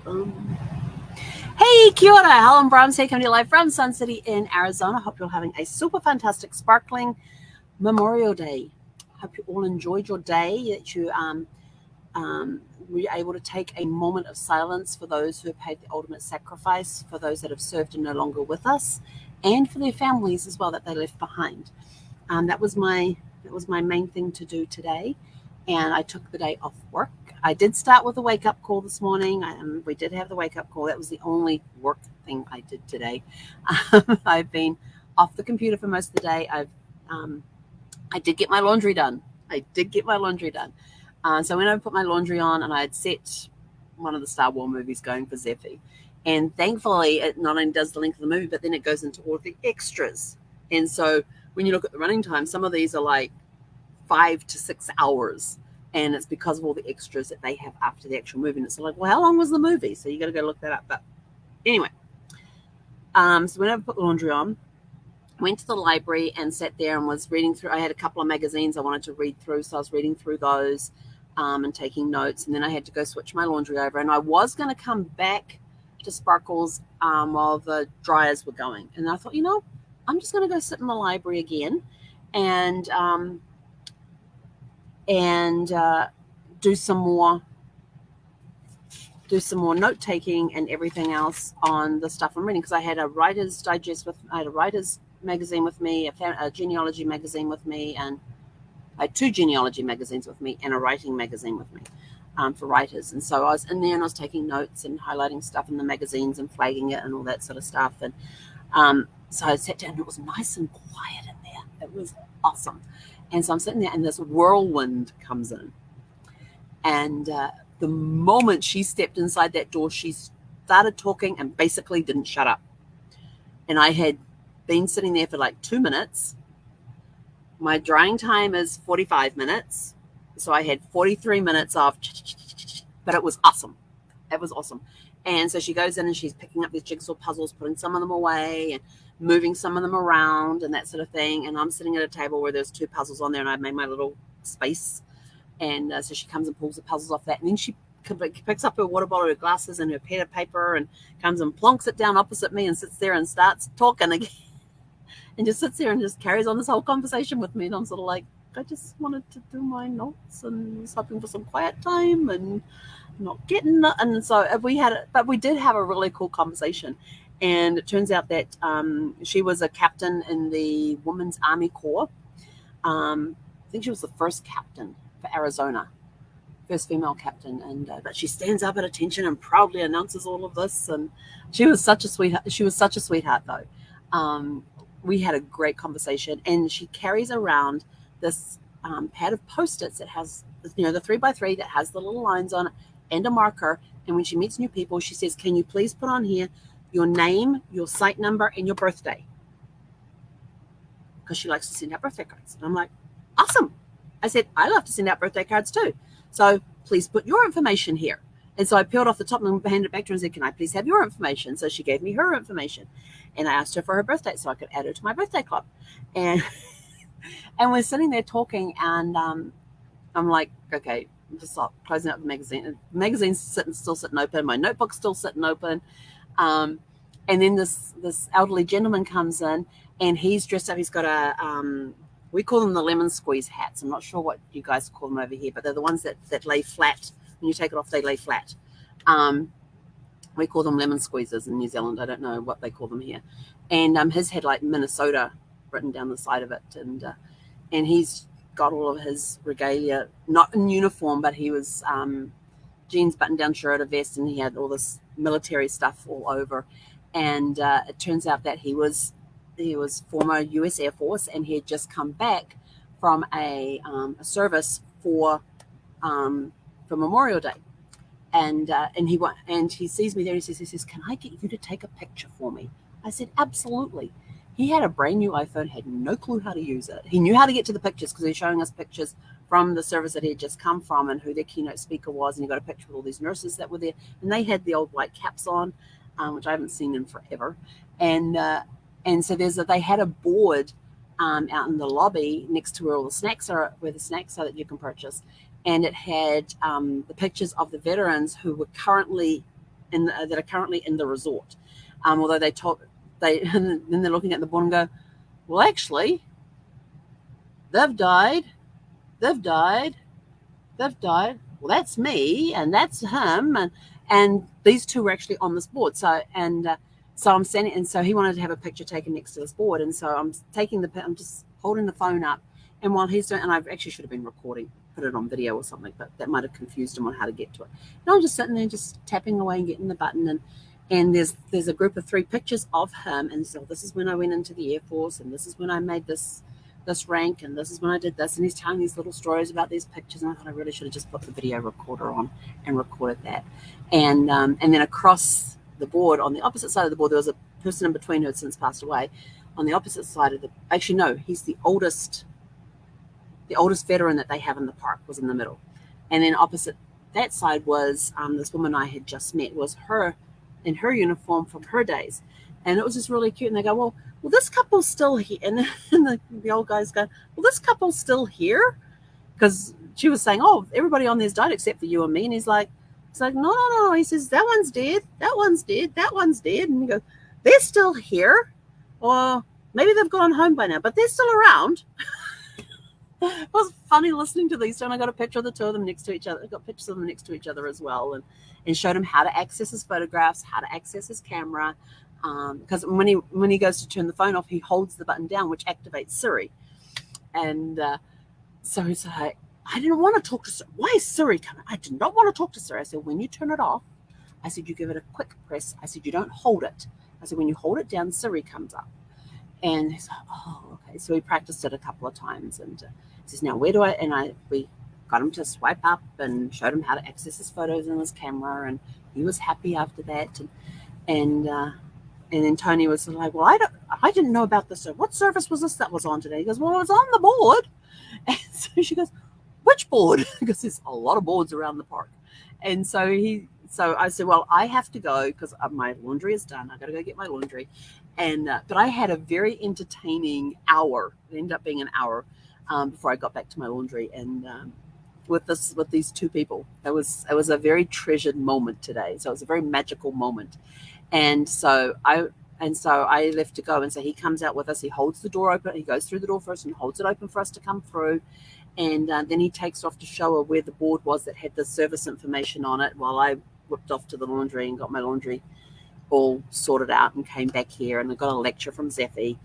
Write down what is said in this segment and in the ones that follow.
Hey, kia ora, Helen Brahms here, coming to you live from Sun City in Arizona. Hope you're having a super fantastic, sparkling Memorial Day. Hope you all enjoyed your day, that you were able to take a moment of silence for those who have paid the ultimate sacrifice, for those that have served and no longer with us, and for their families as well that they left behind. That was my main thing to do today, and I took the day off work. I did start with a wake-up call this morning. We did have the wake-up call. That was the only work thing I did today. I've been off the computer for most of the day. I did get my laundry done. So when I put my laundry on, and I had set one of the Star Wars movies going for Zephy, and thankfully it not only does the length of the movie, but then it goes into all of the extras. And so when you look at the running time, some of these are like 5 to 6 hours. And it's because of all the extras that they have after the actual movie. And it's like, well, how long was the movie? So you got to go look that up. But anyway, so when I put the laundry on, went to the library and sat there and was reading through. I had a couple of magazines I wanted to read through, so I was reading through those and taking notes. And then I had to go switch my laundry over. And I was going to come back to Sparkles while the dryers were going. And I thought, I'm just going to go sit in the library again and do some more note taking and everything else on the stuff I'm reading, because I had a writer's digest I had a writer's magazine with me, a genealogy magazine with me, and I had 2 genealogy magazines with me and a writing magazine with me for writers. And so I was in there and I was taking notes and highlighting stuff in the magazines and flagging it and all that sort of stuff. And so I sat down and it was nice and quiet in there. It was awesome. And so I'm sitting there and this whirlwind comes in. And the moment she stepped inside that door, she started talking and basically didn't shut up. And I had been sitting there for like 2 minutes. My drying time is 45 minutes. So I had 43 minutes of, but it was awesome. It was awesome. And so she goes in and she's picking up these jigsaw puzzles, putting some of them away and moving some of them around and that sort of thing. And I'm sitting at a table where there's 2 puzzles on there and I made my little space. And so she comes and pulls the puzzles off that. And then she picks up her water bottle, her glasses and her pen and paper and comes and plonks it down opposite me and sits there and starts talking again. And just sits there and just carries on this whole conversation with me. And I'm sort of like, I just wanted to do my notes and was hoping for some quiet time and not getting it. And so we did have a really cool conversation. And it turns out that she was a captain in the Women's Army Corps. I think she was the first captain for Arizona, first female captain. And but she stands up at attention and proudly announces all of this. And she was such a sweetheart. She was such a sweetheart, though. We had a great conversation, and she carries around this pad of Post-its that has, the 3x3 that has the little lines on it and a marker. And when she meets new people, she says, "Can you please put on here your name, your site number, and your birthday?" Because she likes to send out birthday cards. And I'm like, awesome. I said, I love to send out birthday cards too. So please put your information here. And so I peeled off the top and handed it back to her and said, "Can I please have your information?" So she gave me her information. And I asked her for her birthday so I could add her to my birthday club. And we're sitting there talking, and I'm like, okay, I'm just closing up the magazine. The magazine's still sitting open. My notebook's still sitting open. And then this elderly gentleman comes in, and he's dressed up. He's got we call them the lemon squeeze hats. I'm not sure what you guys call them over here, but they're the ones that lay flat. When you take it off, they lay flat. We call them lemon squeezers in New Zealand. I don't know what they call them here. And his had like Minnesota written down the side of it. And he's got all of his regalia, not in uniform, but he was jeans, button-down shirt, a vest, and he had all this military stuff all over. And it turns out that he was former U.S. Air Force, and he had just come back from a service for Memorial Day. And he sees me there and he says, "Can I get you to take a picture for me?" I said, "Absolutely." He had a brand new iPhone, had no clue how to use it. He knew how to get to the pictures because he was showing us pictures from the service that he had just come from and who their keynote speaker was. And he got a picture with all these nurses that were there. And they had the old white caps on, which I haven't seen in forever. And so they had a board out in the lobby next to where all the snacks are, where the snacks are that you can purchase. And it had the pictures of the veterans who were currently that are currently in the resort. Although then they're looking at the board and go, well, actually, they've died. They've died. They've died. Well, that's me, and that's him, and these two were actually on this board. So I'm standing, and so he wanted to have a picture taken next to this board, and so I'm just holding the phone up, and while he's doing, and I actually should have been recording, put it on video or something, but that might have confused him on how to get to it. And I'm just sitting there, just tapping away and getting the button, and there's a group of 3 pictures of him, and so this is when I went into the Air Force, and this is when I made this rank, and this is when I did this, and he's telling these little stories about these pictures, and I thought I really should have just put the video recorder on and recorded that. And then across the board, on the opposite side of the board, there was a person in between who had since passed away. On the opposite side of he's the oldest veteran that they have in the park, was in the middle. And then opposite that side was this woman I had just met, was her in her uniform from her days. And it was just really cute. And they go, well, this couple's still here. And the old guy's going, well, this couple's still here? Because she was saying, oh, everybody on there's died except for you and me. And he's like, no. He says, that one's dead. That one's dead. That one's dead. And he goes, they're still here. Or maybe they've gone home by now, but they're still around. It was funny listening to these two, and I got a picture of the two of them next to each other. I got pictures of them next to each other as well, and showed him how to access his photographs, how to access his camera. Because when he goes to turn the phone off, he holds the button down, which activates Siri. And so he's like, I didn't want to talk to Siri. Why is Siri coming? I did not want to talk to Siri. I said, when you turn it off, I said, you give it a quick press. I said, you don't hold it. I said, when you hold it down, Siri comes up. And he's like, oh, okay. So we practiced it a couple of times. And he says, now where do I? And we got him to swipe up and showed him how to access his photos in his camera. And he was happy after that. And then Tony was like, well, I didn't know about this. What service was this that was on today? He goes, well, it was on the board. And so she goes, which board? Because there's a lot of boards around the park. And so I said, well, I have to go because my laundry is done. I got to go get my laundry. And but I had a very entertaining hour. It ended up being an hour before I got back to my laundry. And with these two people, it was a very treasured moment today. So it was a very magical moment. And so I left to go. And so he comes out with us. He holds the door open. He goes through the door first and holds it open for us to come through. And then he takes off to show her where the board was that had the service information on it, while I whipped off to the laundry and got my laundry all sorted out and came back here. And I got a lecture from Zeffy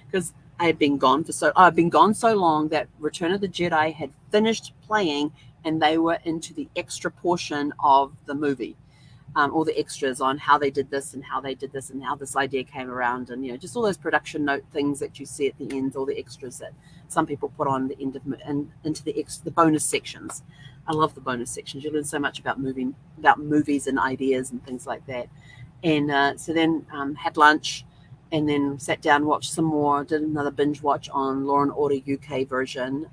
because I've been gone so long that Return of the Jedi had finished playing, and they were into the extra portion of the movie. All the extras on how they did this and how they did this and how this idea came around, and just all those production note things that you see at the end, all the extras that some people put on the end of and into the bonus sections. I love the bonus sections. You learn so much about movies and ideas and things like that. And so then had lunch, and then sat down, watched some more, did another binge watch on Law and Order UK version.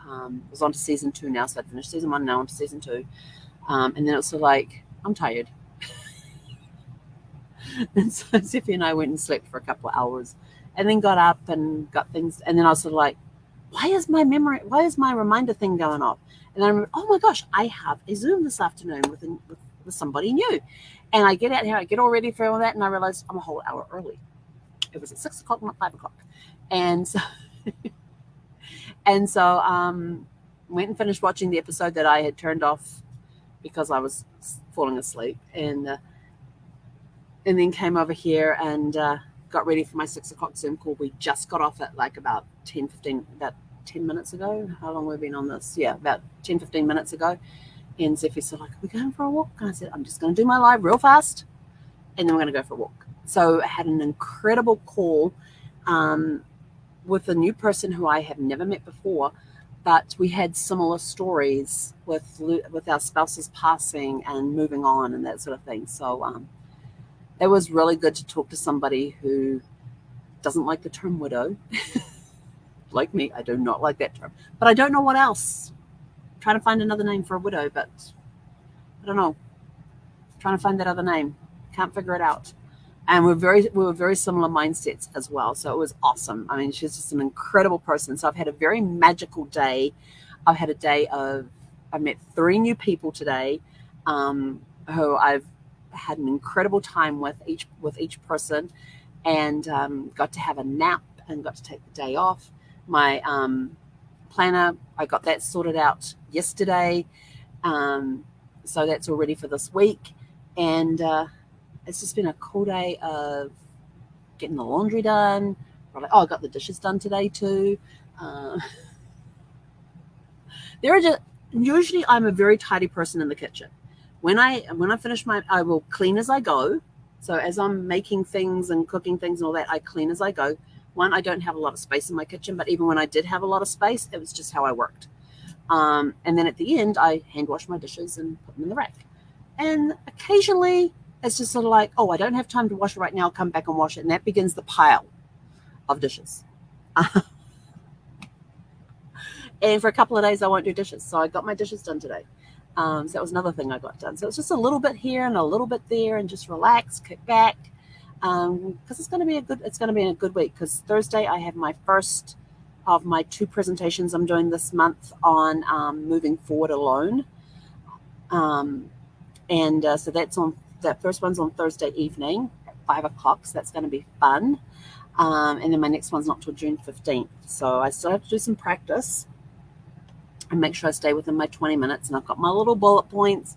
Was on to season 2 now, so I'd finished season 1, now on to season 2. And then it was sort of like, I'm tired. And so Zippy and I went and slept for a couple of hours, and then got up and got things. And then I was sort of like, why is my reminder thing going off? And I remember, oh my gosh, I have a Zoom this afternoon with somebody new. And I get out here, I get all ready for all that, and I realized I'm a whole hour early. It was at 6 o'clock, not 5 o'clock. And so, went and finished watching the episode that I had turned off because I was falling asleep. And then came over here and got ready for my 6 o'clock Zoom call. We just got off at like about 10 minutes ago. How long have we been on this? Yeah, about 10, 15 minutes ago. And Zeffy said, like, are we going for a walk? And I said, I'm just going to do my live real fast, and then we're going to go for a walk. So I had an incredible call with a new person who I have never met before, but we had similar stories with our spouses passing and moving on and that sort of thing. So it was really good to talk to somebody who doesn't like the term widow. Like me, I do not like that term. But I don't know what else. I'm trying to find another name for a widow, but I don't know. I'm trying to find that other name. Can't figure it out. And we were very similar mindsets as well. So it was awesome. I mean, she's just an incredible person. So I've had a very magical day. I've had a day of I've met 3 new people today, who I've had an incredible time with each person, and got to have a nap and got to take the day off. My planner, I got that sorted out yesterday, so that's all ready for this week. And it's just been a cool day of getting the laundry done. I got the dishes done today too. There are just usually I'm a very tidy person in the kitchen. When I finish I will clean as I go. So as I'm making things and cooking things and all that, I clean as I go. One, I don't have a lot of space in my kitchen, but even when I did have a lot of space, it was just how I worked. And then at the end, I hand wash my dishes and put them in the rack. And occasionally, it's just sort of like, oh, I don't have time to wash it right now. I'll come back and wash it. And that begins the pile of dishes. And for a couple of days, I won't do dishes. So I got my dishes done today. So that was another thing I got done. So it's just a little bit here and a little bit there, and just relax, kick back, because it's going to be a good week. Because Thursday I have my first of my 2 presentations I'm doing this month on moving forward alone, and so that first one's on Thursday evening at 5:00. So that's going to be fun. And then my next one's not till June 15th. So I still have to do some practice and make sure I stay within my 20 minutes. And I've got my little bullet points.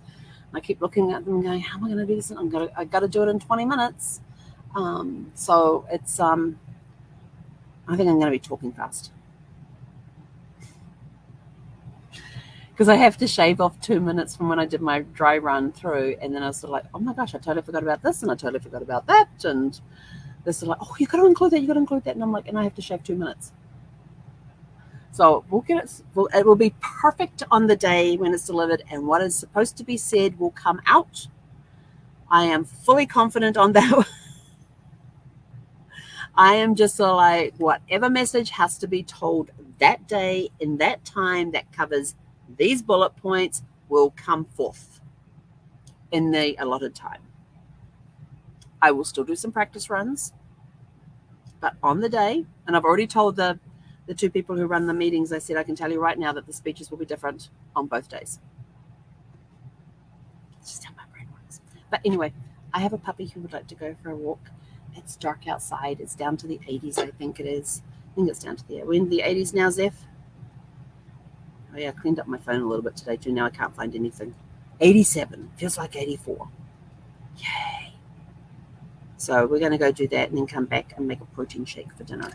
And I keep looking at them and going, how am I going to do this? I got to do it in 20 minutes. So it's, I think I'm going to be talking fast. Because I have to shave off 2 minutes from when I did my dry run through. And then I was sort of like, oh my gosh, I totally forgot about this and I totally forgot about that. And they're sort of like, oh, you got to include that. And I'm like, and I have to shave 2 minutes. So we'll get it. It will be perfect on the day when it's delivered, and what is supposed to be said will come out. I am fully confident on that. I am just sort of like, whatever message has to be told that day in that time that covers these bullet points will come forth in the allotted time. I will still do some practice runs, but on the day, and I've already told the 2 people who run the meetings, I said, I can tell you right now that the speeches will be different on both days. It's just how my brain works. But anyway, I have a puppy who would like to go for a walk. It's dark outside. It's down to the 80s, I think it is. I think it's down to the, we're in the 80s now, Zeph. Oh yeah, I cleaned up my phone a little bit today too. Now I can't find anything. 87. Feels like 84. Yay. So we're going to go do that and then come back and make a protein shake for dinner.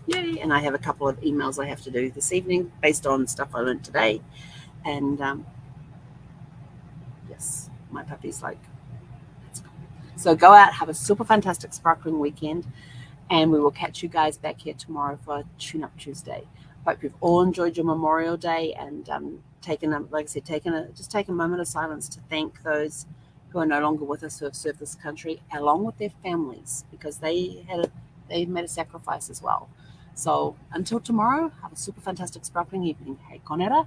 Yay. And I have a couple of emails I have to do this evening based on stuff I learned today. And yes, my puppy's like, let's go. So go out, have a super fantastic sparkling weekend, and we will catch you guys back here tomorrow for Tune Up Tuesday. Hope you've all enjoyed your Memorial Day and take a moment of silence to thank those who are no longer with us, who have served this country, along with their families, because they made a sacrifice as well. So until tomorrow, have a super fantastic sparkling evening. Hey, Conera.